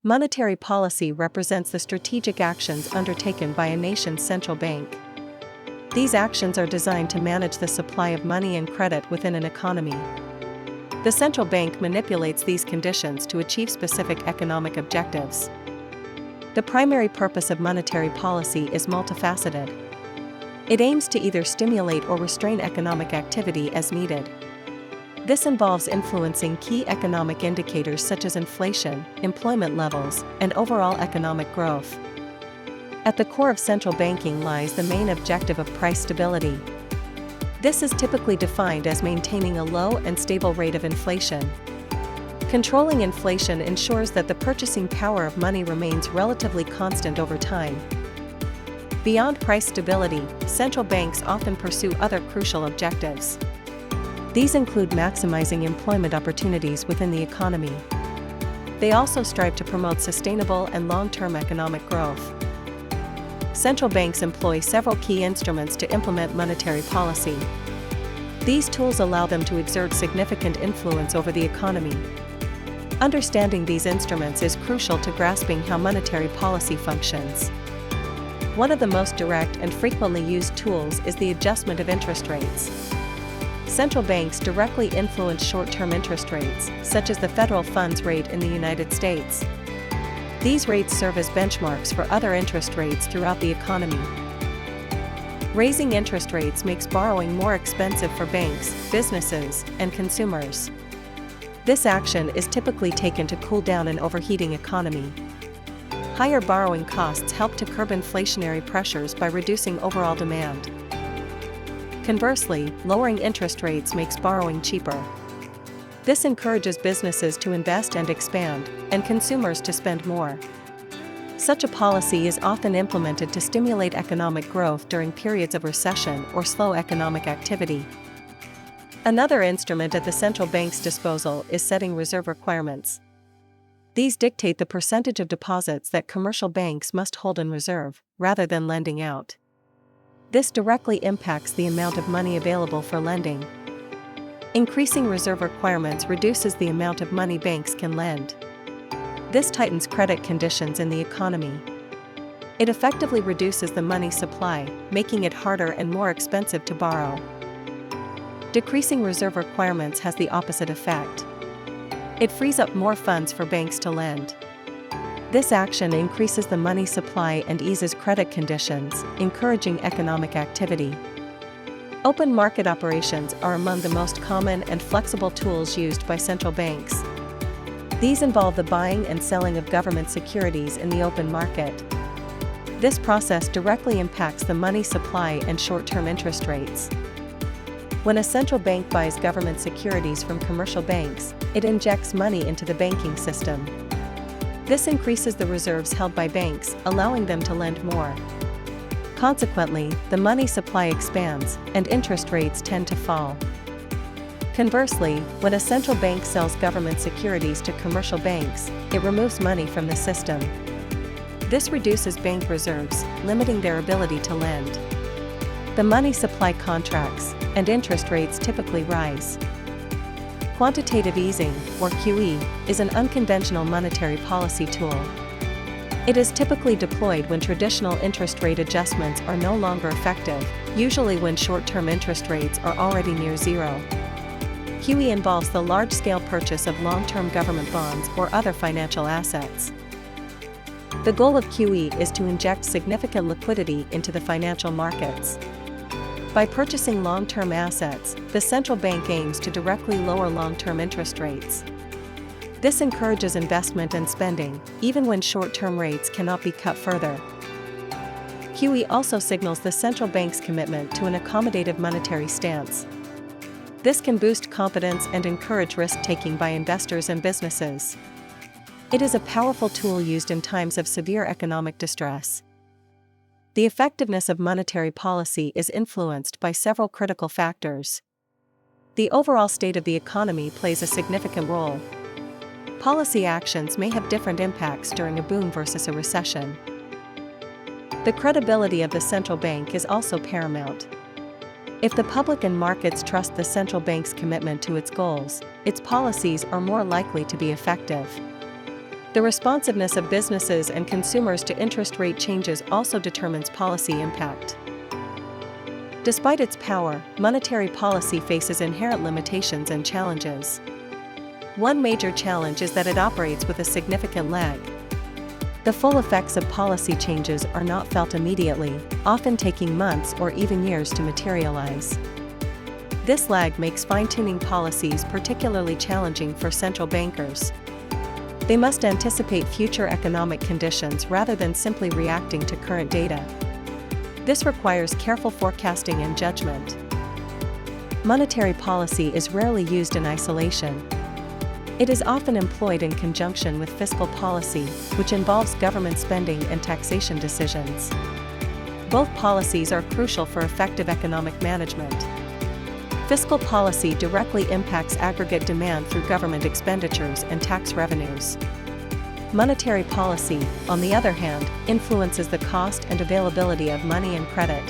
Monetary policy represents the strategic actions undertaken by a nation's central bank. These actions are designed to manage the supply of money and credit within an economy. The central bank manipulates these conditions to achieve specific economic objectives. The primary purpose of monetary policy is multifaceted. It aims to either stimulate or restrain economic activity as needed. This involves influencing key economic indicators such as inflation, employment levels, and overall economic growth. At the core of central banking lies the main objective of price stability. This is typically defined as maintaining a low and stable rate of inflation. Controlling inflation ensures that the purchasing power of money remains relatively constant over time. Beyond price stability, central banks often pursue other crucial objectives. These include maximizing employment opportunities within the economy. They also strive to promote sustainable and long-term economic growth. Central banks employ several key instruments to implement monetary policy. These tools allow them to exert significant influence over the economy. Understanding these instruments is crucial to grasping how monetary policy functions. One of the most direct and frequently used tools is the adjustment of interest rates. Central banks directly influence short-term interest rates, such as the federal funds rate in the United States. These rates serve as benchmarks for other interest rates throughout the economy. Raising interest rates makes borrowing more expensive for banks, businesses, and consumers. This action is typically taken to cool down an overheating economy. Higher borrowing costs help to curb inflationary pressures by reducing overall demand. Conversely, lowering interest rates makes borrowing cheaper. This encourages businesses to invest and expand, and consumers to spend more. Such a policy is often implemented to stimulate economic growth during periods of recession or slow economic activity. Another instrument at the central bank's disposal is setting reserve requirements. These dictate the percentage of deposits that commercial banks must hold in reserve, rather than lending out. This directly impacts the amount of money available for lending. Increasing reserve requirements reduces the amount of money banks can lend. This tightens credit conditions in the economy. It effectively reduces the money supply, making it harder and more expensive to borrow. Decreasing reserve requirements has the opposite effect. It frees up more funds for banks to lend. This action increases the money supply and eases credit conditions, encouraging economic activity. Open market operations are among the most common and flexible tools used by central banks. These involve the buying and selling of government securities in the open market. This process directly impacts the money supply and short-term interest rates. When a central bank buys government securities from commercial banks, it injects money into the banking system. This increases the reserves held by banks, allowing them to lend more. Consequently, the money supply expands, and interest rates tend to fall. Conversely, when a central bank sells government securities to commercial banks, it removes money from the system. This reduces bank reserves, limiting their ability to lend. The money supply contracts, and interest rates typically rise. Quantitative easing, or QE, is an unconventional monetary policy tool. It is typically deployed when traditional interest rate adjustments are no longer effective, usually when short-term interest rates are already near zero. QE involves the large-scale purchase of long-term government bonds or other financial assets. The goal of QE is to inject significant liquidity into the financial markets. By purchasing long-term assets, the central bank aims to directly lower long-term interest rates. This encourages investment and spending, even when short-term rates cannot be cut further. QE also signals the central bank's commitment to an accommodative monetary stance. This can boost confidence and encourage risk-taking by investors and businesses. It is a powerful tool used in times of severe economic distress. The effectiveness of monetary policy is influenced by several critical factors. The overall state of the economy plays a significant role. Policy actions may have different impacts during a boom versus a recession. The credibility of the central bank is also paramount. If the public and markets trust the central bank's commitment to its goals, its policies are more likely to be effective. The responsiveness of businesses and consumers to interest rate changes also determines policy impact. Despite its power, monetary policy faces inherent limitations and challenges. One major challenge is that it operates with a significant lag. The full effects of policy changes are not felt immediately, often taking months or even years to materialize. This lag makes fine-tuning policies particularly challenging for central bankers. They must anticipate future economic conditions rather than simply reacting to current data. This requires careful forecasting and judgment. Monetary policy is rarely used in isolation. It is often employed in conjunction with fiscal policy, which involves government spending and taxation decisions. Both policies are crucial for effective economic management. Fiscal policy directly impacts aggregate demand through government expenditures and tax revenues. Monetary policy, on the other hand, influences the cost and availability of money and credit.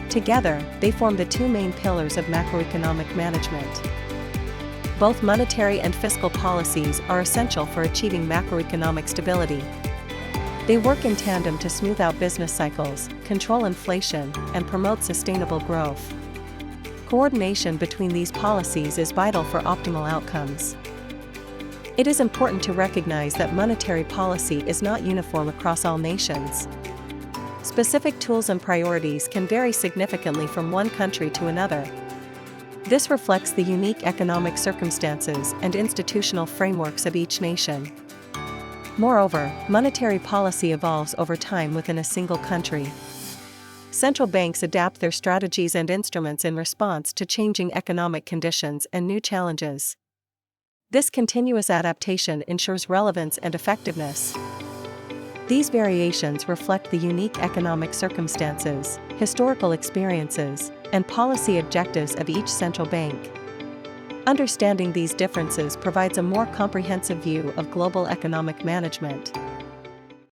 Together, they form the two main pillars of macroeconomic management. Both monetary and fiscal policies are essential for achieving macroeconomic stability. They work in tandem to smooth out business cycles, control inflation, and promote sustainable growth. Coordination between these policies is vital for optimal outcomes. It is important to recognize that monetary policy is not uniform across all nations. Specific tools and priorities can vary significantly from one country to another. This reflects the unique economic circumstances and institutional frameworks of each nation. Moreover, monetary policy evolves over time within a single country. Central banks adapt their strategies and instruments in response to changing economic conditions and new challenges. This continuous adaptation ensures relevance and effectiveness. These variations reflect the unique economic circumstances, historical experiences, and policy objectives of each central bank. Understanding these differences provides a more comprehensive view of global economic management.